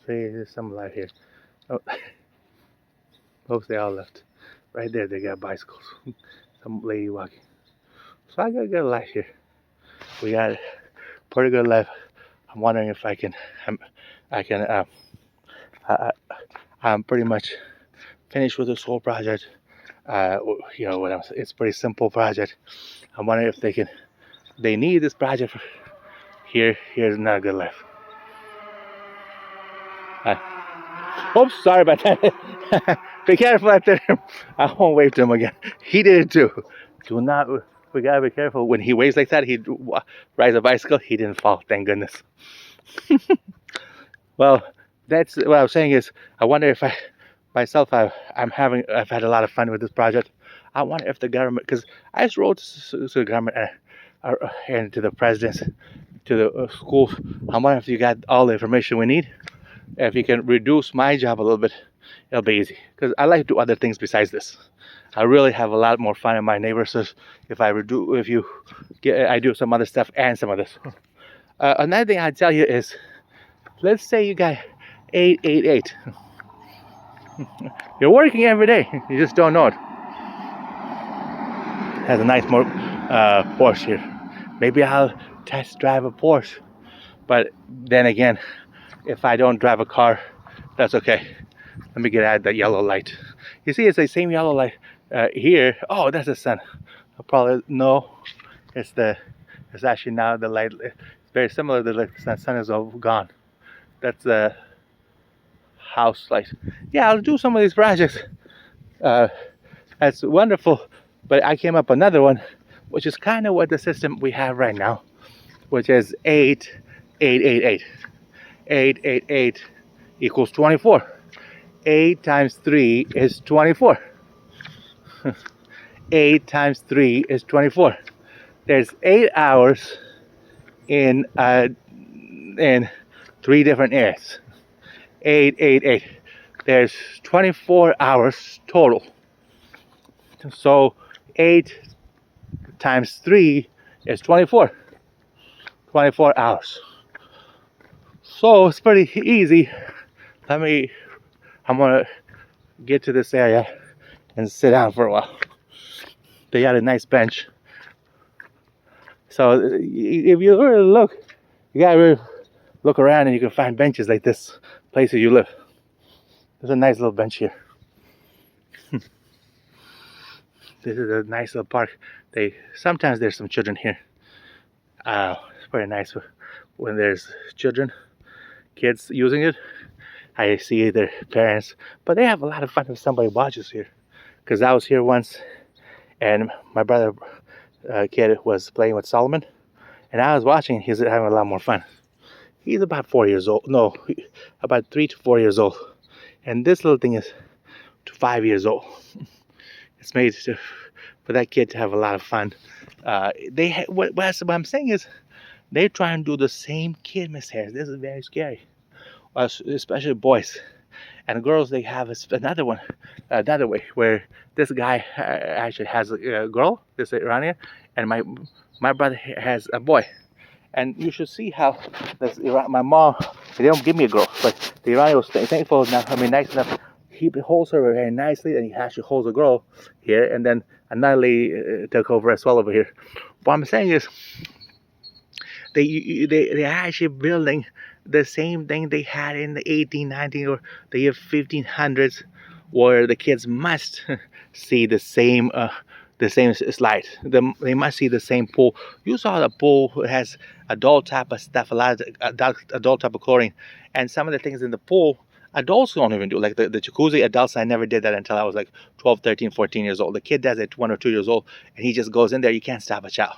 Hopefully there's some light here. Oh, oops, they all left. Right there, they got bicycles. Some lady walking. So I got a good light here. We got pretty good light. I'm wondering if I can, I, I'm pretty much finished with this whole project. It's a pretty simple project. I'm wondering if they need this project here. Here's not a good life. Oops, sorry about that. Be careful out there. I won't wave to him again. He did it too. Do not. We gotta be careful when he waves like that. He rides a bicycle. He didn't fall. Thank goodness. Well, that's what I was saying is I wonder if I've had a lot of fun with this project. I wonder if the government, because I just wrote to the government and to the presidents, to the schools. I wonder if you got all the information we need. If you can reduce my job a little bit, it'll be easy. Because I like to do other things besides this. I really have a lot more fun in my neighborhoods if I do some other stuff and some of this. Another thing I'd tell you is, let's say you got 888. You're working every day. You just don't know it. Has a nice Porsche here. Maybe I'll test drive a Porsche. But then again, if I don't drive a car, that's okay. Let me get out that yellow light. You see, it's the same yellow light here. Oh, that's the sun. No, it's actually now the light. It's very similar. The sun is all gone. That's the house light. Yeah, I'll do some of these projects. That's wonderful. But I came up another one, which is kind of what the system we have right now, which is 888. 888 equals 24. 8 times 3 is 24. 8 times 3 is 24. There's 8 hours in 3 different areas. 888. There's 24 hours total. So 8 times 3 is 24. 24 hours. So it's pretty easy. I'm gonna get to this area and sit down for a while. They got a nice bench. So if you really look, you gotta really look around and you can find benches like this, places you live. There's a nice little bench here. This is a nice little park. Sometimes there's some children here. It's pretty nice when there's kids using it. I see their parents, but they have a lot of fun if somebody watches here. Because I was here once, and my brother kid was playing with Solomon, and I was watching. He's having a lot more fun. He's about 4 years old. No, about 3 to 4 years old, and this little thing is 5 years old. It's made for that kid to have a lot of fun. What I'm saying is, they try and do the same kid mishaps. This is very scary. Especially boys and girls. They have another way where this guy actually has a girl, this Iranian, and my brother has a boy. And you should see how my mom, they don't give me a girl, but the Iranian was thankful enough, nice enough. He holds her very nicely, and he actually holds a girl here, and then another lady took over as well over here. What I'm saying is, they're actually building the same thing they had in the 1819 or the year 1500s, where the kids must see the same slide. They must see the same pool. You saw the pool has adult type of stuff, a lot of adult type of chlorine, and some of the things in the pool adults don't even do. Like the jacuzzi, adults, I never did that until I was like 12, 13, 14 years old. The kid does it 1 or 2 years old, and he just goes in there. You can't stop a child.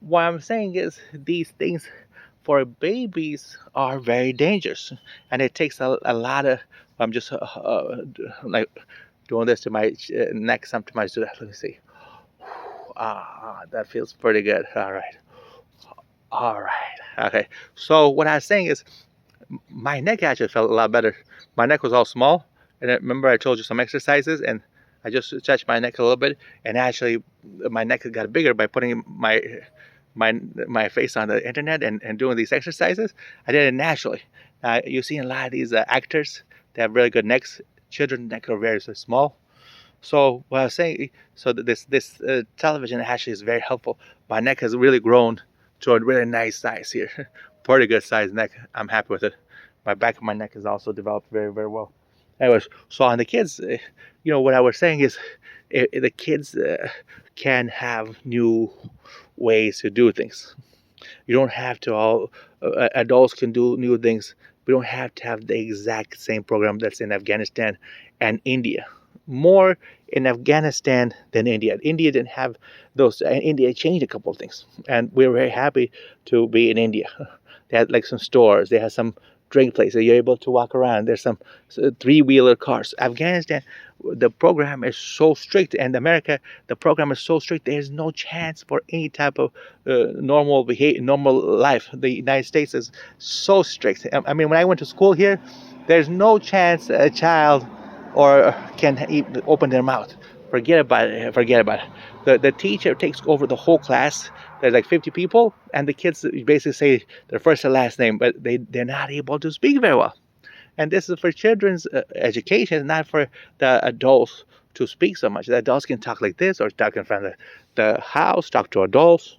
What I'm saying is, these things for babies are very dangerous, and it takes a lot of. I'm just like doing this to my neck, some to my. Let me see. That feels pretty good. All right. Okay. So what I was saying is, my neck actually felt a lot better. My neck was all small, and remember I told you some exercises, and I just touched my neck a little bit, and actually my neck got bigger by putting my face on the internet and doing these exercises. I did it naturally. You see a lot of these actors, they have really good necks. Children's neck are very small. So what I was saying, so this television actually is very helpful. My neck has really grown to a really nice size here. Pretty good size neck. I'm happy with it. My back of my neck has also developed very, very well. Anyways, so on the kids, what I was saying is the kids can have new ways to do things. You don't have to all adults can do new things. We don't have to have the exact same program that's in Afghanistan and India. More in Afghanistan than India. India didn't have those. India changed a couple of things, and we were very happy to be in India. They had like some stores. They had some drink places. You're able to walk around. There's some three-wheeler cars. Afghanistan, the program is so strict, and America, the program is so strict. There's no chance for any type of normal behavior, normal life. The United States is so strict. I mean, when I went to school here, there's no chance a child or can even open their mouth. Forget about it. Forget about it. The teacher takes over the whole class. There's like 50 people, and the kids basically say their first and last name, but they're not able to speak very well. And this is for children's education, not for the adults to speak so much. The adults can talk like this, or talk in front of the house, talk to adults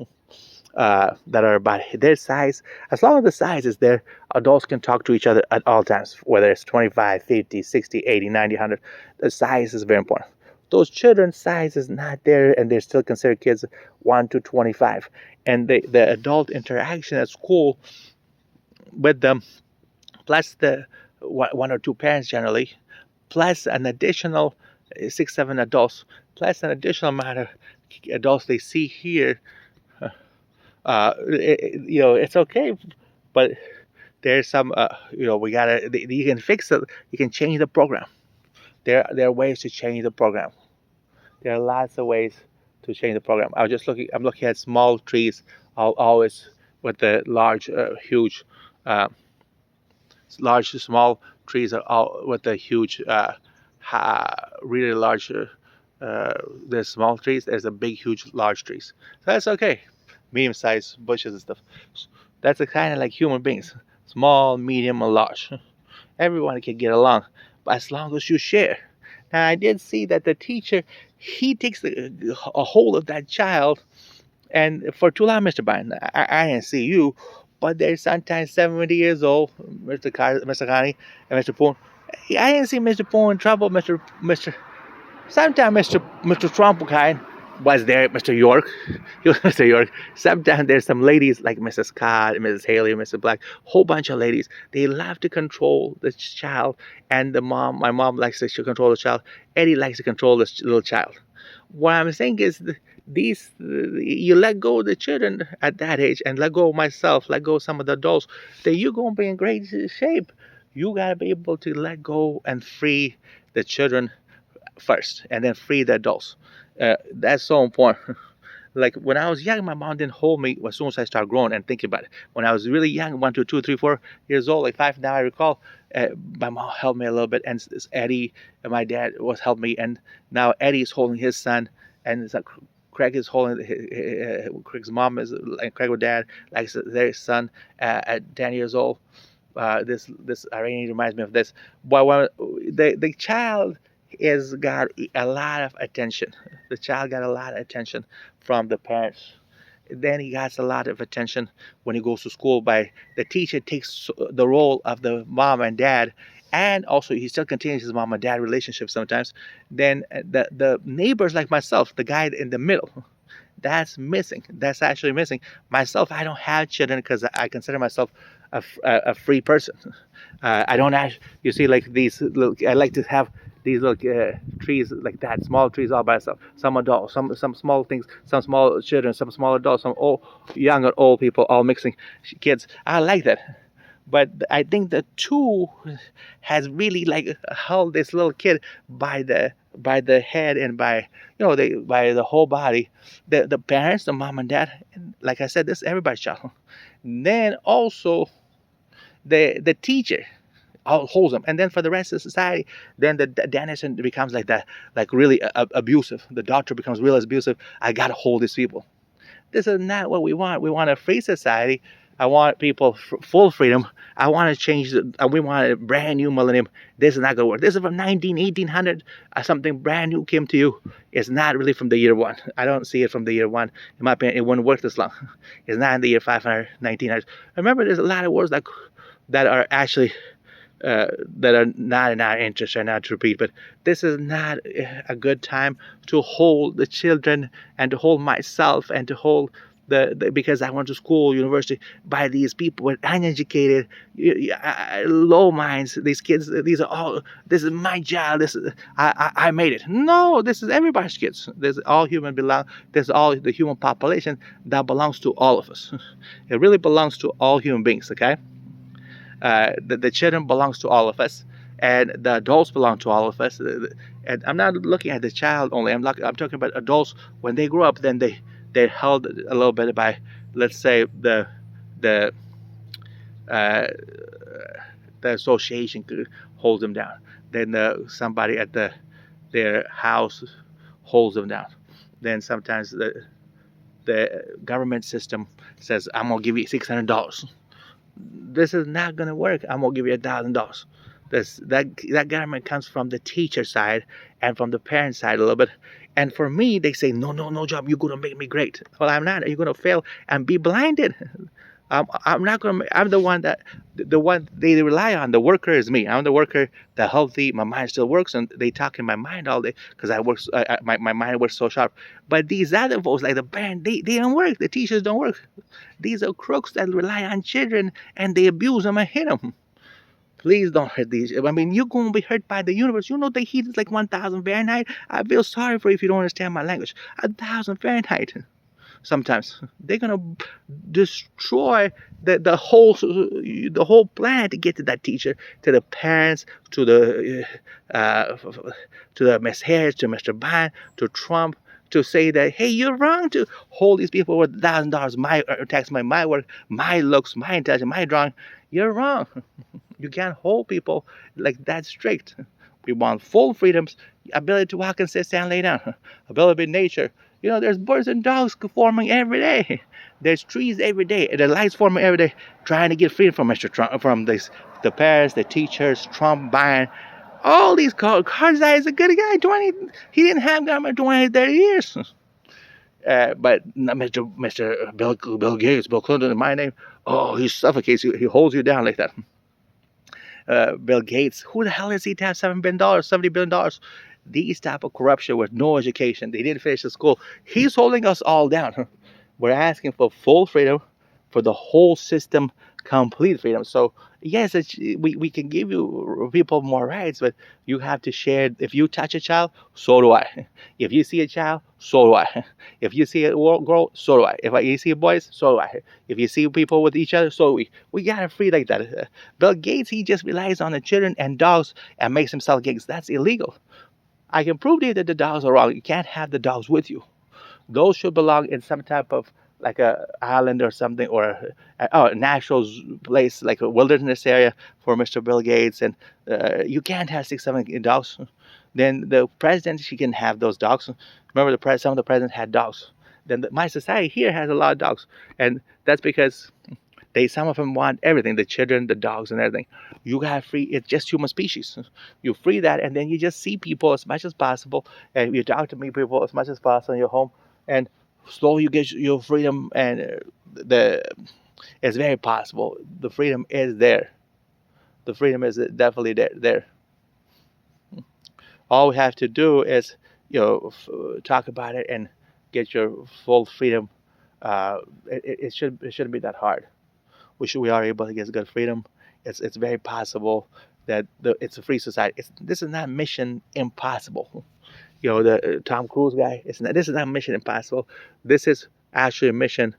that are about their size. As long as the size is there, adults can talk to each other at all times, whether it's 25, 50, 60, 80, 90, 100. The size is very important. Those children's size is not there, and they're still considered kids 1 to 25. And the adult interaction at school with them, plus the one or two parents generally, plus an additional 6, 7 adults, plus an additional amount of adults they see here, it's okay, but there's some, we gotta, you can fix it, you can change the program. There are ways to change the program. There are lots of ways to change the program. I'm looking at small trees, always with the large, huge, small trees are all with the huge, really large. There's small trees. There's a big, huge, large trees. So that's okay. Medium-sized bushes and stuff. That's kind of like human beings. Small, medium, and large. Everyone can get along, but as long as you share. Now, I did see that the teacher, he takes a hold of that child, and for too long, Mr. Biden, I didn't see you, but they're sometimes 70 years old, Mr. Khani and Mr. Poon. I didn't see Mr. Poon in trouble, sometimes Mr. Trump kind was there, Mr. York. He was Mr. York. Sometimes there's some ladies like Mrs. Scott, Mrs. Haley, Mr. Black, whole bunch of ladies. They love to control the child, and my mom likes to control the child. Eddie likes to control the little child. What I'm saying is you let go of the children at that age, and let go of myself, let go of some of the adults, then you're going to be in great shape. You got to be able to let go and free the children first, and then free the adults. That's so important. Like when I was young, my mom didn't hold me as soon as I started growing and thinking about it. When I was really young, 1 to 2, 3, 4 years old, like 5 now, I recall, my mom held me a little bit, and Eddie and my dad was helping me, and now Eddie's holding his son, and it's like Craig is holding Craig's mom is, and Craig's dad likes their son at 10 years old. This already reminds me of this. But when the child has got a lot of attention. The child got a lot of attention from the parents. Then he gets a lot of attention when he goes to school by the teacher takes the role of the mom and dad, and also he still continues his mom and dad relationship sometimes. Then the neighbors like myself, the guy in the middle, that's missing. That's actually missing. Myself, I don't have children because I consider myself a free person. I don't actually, you see, like these little, I like to have these little trees like that, small trees all by itself. Some adults, some small things, some small children, some small adults, some old, young or old people, all mixing kids. I like that. But I think the two has really like held this little kid by the head and by by the whole body. The parents, the mom and dad, and like I said, this is everybody's child. Then also the teacher holds them, and then for the rest of society, then the dentist becomes like that, like really abusive. The doctor becomes real abusive. I gotta hold these people. This is not what we want. We want a free society. I want people full freedom. I want to change. We want a brand new millennium. This is not going to work. This is from 1800. Something brand new came to you. It's not really from the year one. I don't see it from the year one. In my opinion, it wouldn't work this long. It's not in the year 500, 1900. Remember, there's a lot of words that are actually that are not in our interest right now to repeat. But this is not a good time to hold the children and to hold myself and to hold because I went to school, university, by these people with uneducated, low minds. These kids, these are all. This is my child. This is I made it. No, this is everybody's kids. This all human belong. This all the human population that belongs to all of us. It really belongs to all human beings. Okay. The children belongs to all of us, and the adults belong to all of us. And I'm not looking at the child only. I'm talking about adults. When they grow up, then they're held a little bit by, let's say, the uh, the association holds them down. Then somebody at their house holds them down. Then sometimes the government system says, "I'm gonna give you $600." This is not gonna work. I'm gonna give you $1,000. That government comes from the teacher side and from the parent side a little bit. And for me, they say, no, no, no job. You're gonna make me great. Well, I'm not. You're gonna fail and be blinded. I'm not gonna. I'm the one the one they rely on. The worker is me. I'm the worker. The healthy. My mind still works, and they talk in my mind all day because I work. My mind works so sharp. But these other folks, like the parent, they don't work. The teachers don't work. These are crooks that rely on children and they abuse them and hit them. Please don't hurt these. I mean, you're going to be hurt by the universe. You know the heat is like 1,000 Fahrenheit. I feel sorry for you if you don't understand my language. 1,000 Fahrenheit. Sometimes they're gonna destroy the whole planet to get to that teacher, to the parents, to the Miss Harris, to Mr. Biden, to Trump, to say that, hey, you're wrong to hold these people with $1,000 my tax money, my work, my looks, my intelligence, my drawing. You're wrong. You can't hold people like that strict. We want full freedoms, ability to walk and sit, stand, lay down, ability in nature. You know, there's birds and dogs forming every day. There's trees every day. There's lights forming every day, trying to get freedom from Mr. Trump, from the parents, the teachers, Trump, Biden. All these Karzai is a good guy. He didn't have government 20, 30 years. But Mr. Bill Gates, Bill Clinton, in my name, oh, he suffocates you. He holds you down like that. Bill Gates, who the hell is he to have $7 billion, $70 billion? These type of corruption with no education. They didn't finish the school. He's holding us all down. We're asking for full freedom, for the whole system, complete freedom. So yes, we can give you people more rights, but you have to share. If you touch a child, so do I. If you see a child, so do I. If you see a girl, so do I. If you see boys, so do I. If you see people with each other, so do we. We gotta free like that. Bill Gates, he just relies on the children and dogs and makes himself gigs. That's illegal. I can prove to you that the dogs are wrong. You can't have the dogs with you. Those should belong in some type of like a island or something, or a natural place like a wilderness area for Mr. Bill Gates. And you can't have 6, 7 dogs. Then the president, she can have those dogs. Remember, some of the presidents had dogs. Then my society here has a lot of dogs, and that's because some of them want everything, the children, the dogs, and everything. You got free. It's just human species. You free that, and then you just see people as much as possible, and you talk to me people as much as possible in your home, and slowly you get your freedom. And it's very possible. The freedom is there. The freedom is definitely there. All we have to do is, talk about it and get your full freedom. It shouldn't be that hard. We are able to get good freedom. It's very possible that it's a free society. This is not mission impossible. The Tom Cruise guy. This is not mission impossible. This is actually a mission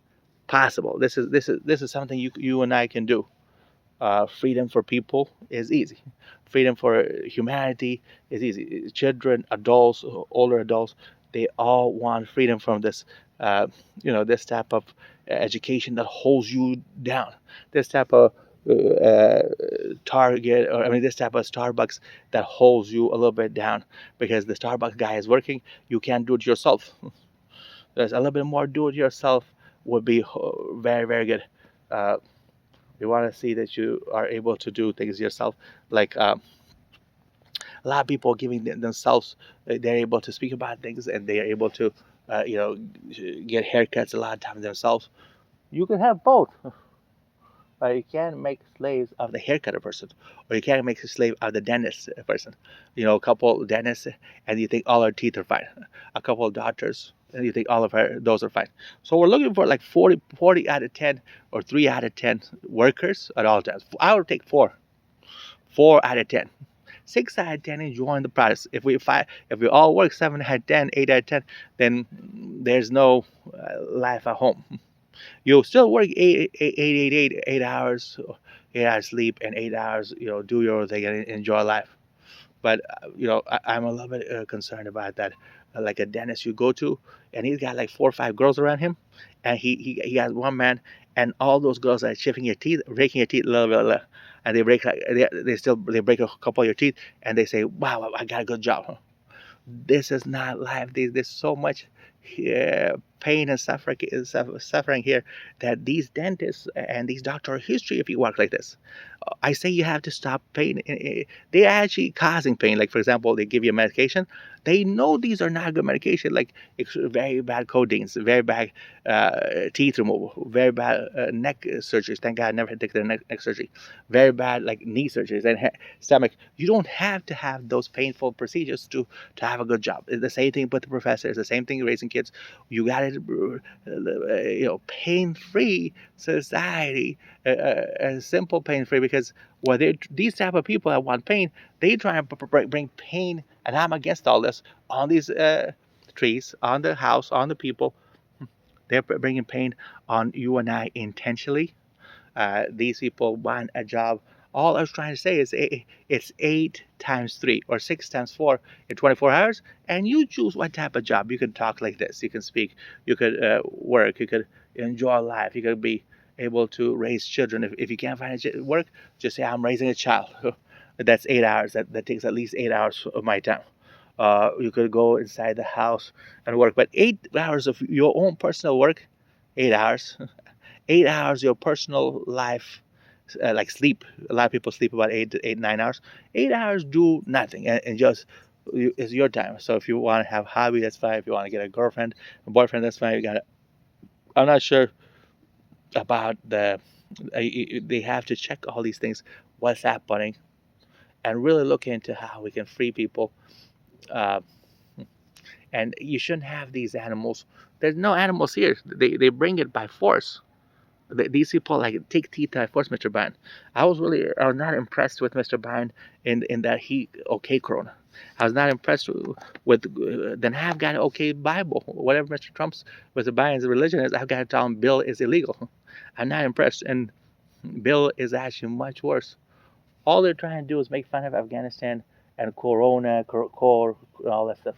possible. This is something you and I can do. Freedom for people is easy. Freedom for humanity is easy. Children, adults, older adults, they all want freedom from this. This type of education that holds you down. This type of Target, or this type of Starbucks that holds you a little bit down because the Starbucks guy is working. You can't do it yourself. There's a little bit more do it yourself would be very, very good. Uh, we want to see that you are able to do things yourself. Like a lot of people giving themselves, they're able to speak about things and they are able to, you know, get haircuts a lot of times themselves. You can have both. You can't make slaves of the haircutter person, or you can't make a slave of the dentist person. You know, a couple dentists, and you think all our teeth are fine. A couple of doctors, and you think all of her those are fine. So we're looking for like 40 out of 10 or 3 out of 10 workers at all times. I would take 4 out of 10. 6 out of 10 enjoying the process. If we all work 7 out of 10, 8 out of 10, then there's no life at home. You still work 8 hours, 8 hours sleep, and 8 hours, do your thing and enjoy life. But I'm a little bit concerned about that. Like a dentist you go to, and he's got like 4 or 5 girls around him, and he has one man, and all those girls are chipping your teeth, breaking your teeth a little bit, and they break like they break a couple of your teeth, and they say, "Wow, I got a good job." This is not life. There's so much pain and suffering here that these dentists and these doctors are history if you work like this. I say you have to stop pain. They're actually causing pain. Like, for example, they give you a medication. They know these are not good medication. Like, it's very bad codeines, very bad teeth removal, very bad neck surgeries. Thank God I never had to take the neck surgery. Very bad, like, knee surgeries and stomach. You don't have to have those painful procedures to have a good job. It's the same thing with the professors, the same thing raising kids. You got it, pain-free society, a simple pain-free, because these type of people that want pain, they try and bring pain, and I'm against all this on these trees, on the house, on the people. They're bringing pain on you and I intentionally. These people want a job. All I was trying to say is it's 8 times 3 or 6 times 4 in 24 hours, and you choose what type of job. You can talk like this. You can speak. You could work. You could enjoy life. You could be able to raise children. If you can't find work, just say, I'm raising a child. That's 8 hours. That takes at least 8 hours of my time. You could go inside the house and work, but 8 hours of your own personal work, 8 hours. 8 hours your personal life, like sleep. A lot of people sleep about 8 to 9 hours. 8 hours do nothing, and just it's your time. So if you want to have a hobby, that's fine. If you want to get a girlfriend, a boyfriend, that's fine. You got it. I'm not sure about they have to check all these things, what's happening, and really look into how we can free people. Uh, and you shouldn't have these animals. There's no animals here. They bring it by force. These people like take teeth to force Mr. Biden. I was not impressed with Mr. Biden in that he okay Corona. I was not impressed with then I've got an okay Bible. Whatever Mr. Biden's religion is, I've got to tell him Bill is illegal. I'm not impressed, and Bill is actually much worse. All they're trying to do is make fun of Afghanistan and Corona, all that stuff.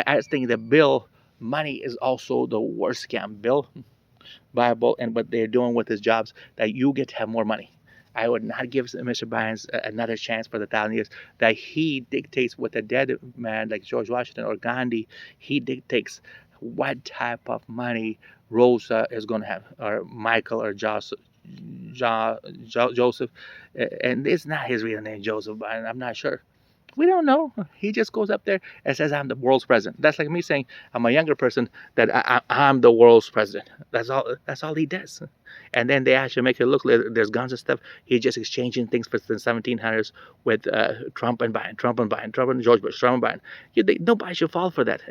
I think that Bill money is also the worst scam. Bill Bible and what they're doing with his jobs, that you get to have more money. I would not give Mr. Biden another chance for the 1,000 years. That he dictates with a dead man like George Washington or Gandhi. He dictates what type of money Rosa is going to have, or Michael, or Joseph. Joseph, and it's not his real name, Joseph Biden. I'm not sure. We don't know. He just goes up there and says, I'm the world's president. That's like me saying, I'm a younger person, that I'm the world's president. That's all he does. And then they actually make it look like there's guns and stuff. He's just exchanging things for the 1700s with Trump and Biden, Trump and George Bush, Trump and Biden. Nobody should fall for that.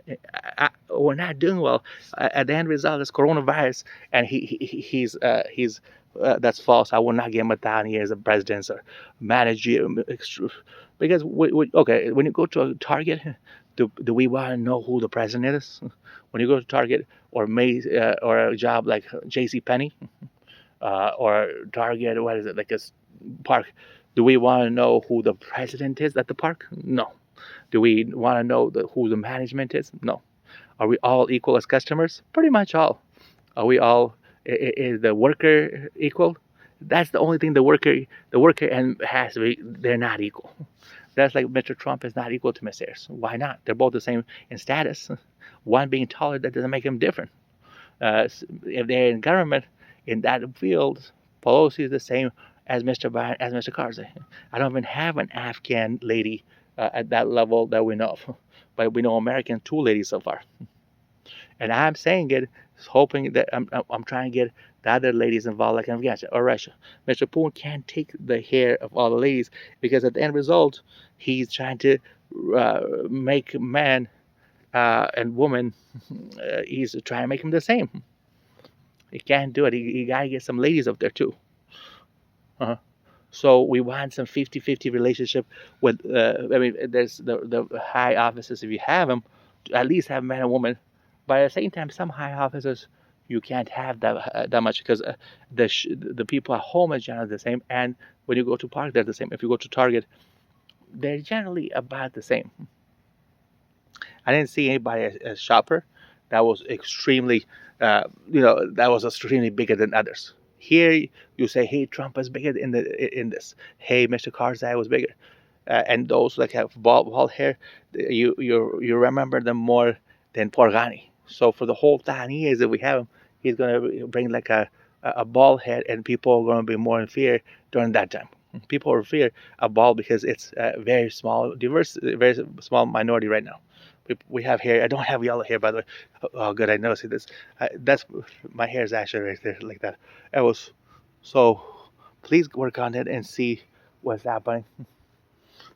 We're not doing well. At the end result is coronavirus, and he's that's false. I will not give him 1,000 years of presidents or manager. Because okay, when you go to a Target, do we want to know who the president is? When you go to Target or or a job like J.C. Penney, or Target, what is it, like a park? Do we want to know who the president is at the park? No. Do we want to know who the management is? No. Are we all equal as customers? Pretty much all. Are we all? Is the worker equal? That's the only thing. The worker and has to be. They're not equal. That's like Mr. Trump is not equal to Ms. Ayers. Why not? They're both the same in status. One being taller, that doesn't make him different. If they're in government, in that field, policy is the same as Mr. Karzai. I don't even have an Afghan lady at that level that we know of, but we know American two ladies so far. And I'm saying it, hoping that I'm trying to get the other ladies involved, like in Afghanistan or Russia. Mr. Putin can't take the hair of all the ladies because at the end result, he's trying to make man and woman, he's trying to make them the same. He can't do it. He got to get some ladies up there too. Uh-huh. So we want some 50-50 relationship with, I mean, there's the high offices, if you have them, at least have man and woman. But at the same time, some high offices, you can't have that much because the people at home are generally the same. And when you go to park, they're the same. If you go to Target, they're generally about the same. I didn't see anybody as shopper that was extremely, that was extremely bigger than others. Here you say, hey, Trump is bigger in this. Hey, Mr. Karzai was bigger, and those like have bald hair, you remember them more than Porgani. So for the whole 10 years that we have him, he's gonna bring like a bald head, and people are gonna be more in fear during that time. People are in fear of bald because it's a very small, very small minority right now. We have hair. I don't have yellow hair, by the way. Oh, good. I noticed this. That's my hair is actually right there, like that. It was so. Please work on it and see what's happening.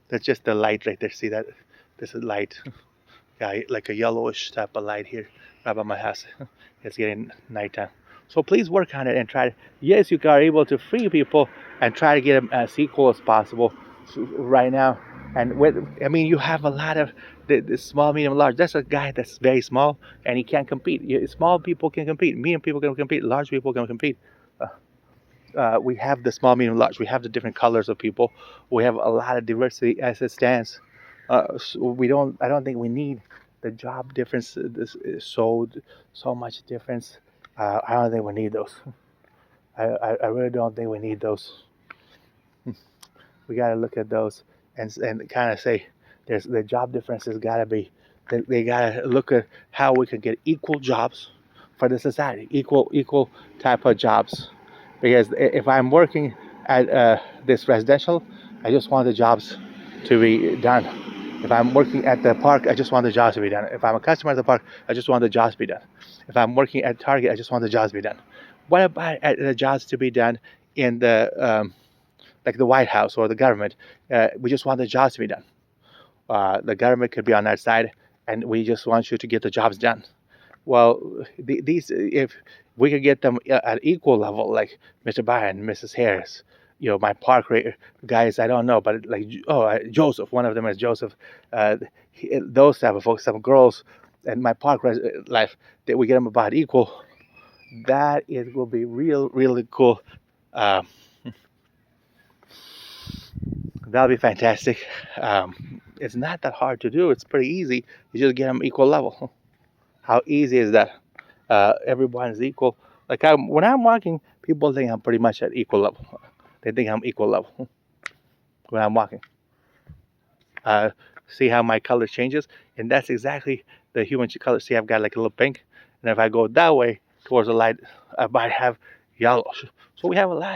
That's just the light right there. See that? This is light. Yeah, like a yellowish type of light here, right by my house. It's getting nighttime. So please work on it and try. Yes, you are able to free people and try to get them as equal as possible right now. And I mean, you have a lot of the small, medium, large. That's a guy that's very small and he can't compete. Small people can compete. Medium people can compete. Large people can compete. We have the small, medium, large. We have the different colors of people. We have a lot of diversity as it stands. So we don't. I don't think we need the job difference. This is so much difference. I don't think we need those. I really don't think we need those. We got to look at those and kind of say there's the job differences got to be. They got to look at how we can get equal jobs for the society, equal type of jobs. Because if I'm working at this residential, I just want the jobs to be done. If I'm working at the park, I just want the jobs to be done. If I'm a customer at the park, I just want the jobs to be done. If I'm working at Target, I just want the jobs to be done. What about the jobs to be done in the like the White House or the government? We just want the jobs to be done. The government could be on that side, and we just want you to get the jobs done. Well, these if we could get them at equal level, like Mr. Biden, Mrs. Harris, my park guys, I don't know, but like Joseph, one of them is Joseph. Those type of folks, some girls, and my park life, that we get them about equal. That it will be really cool. Uh, that'll be fantastic. It's not that hard to do. It's pretty easy. You just get them equal level. How easy is that? Everyone is equal. Like when I'm walking, people think I'm pretty much at equal level. They think I'm equal level when I'm walking. See how my color changes? And that's exactly the human color. See, I've got like a little pink. And if I go that way towards the light, I might have yellow. So we have a lot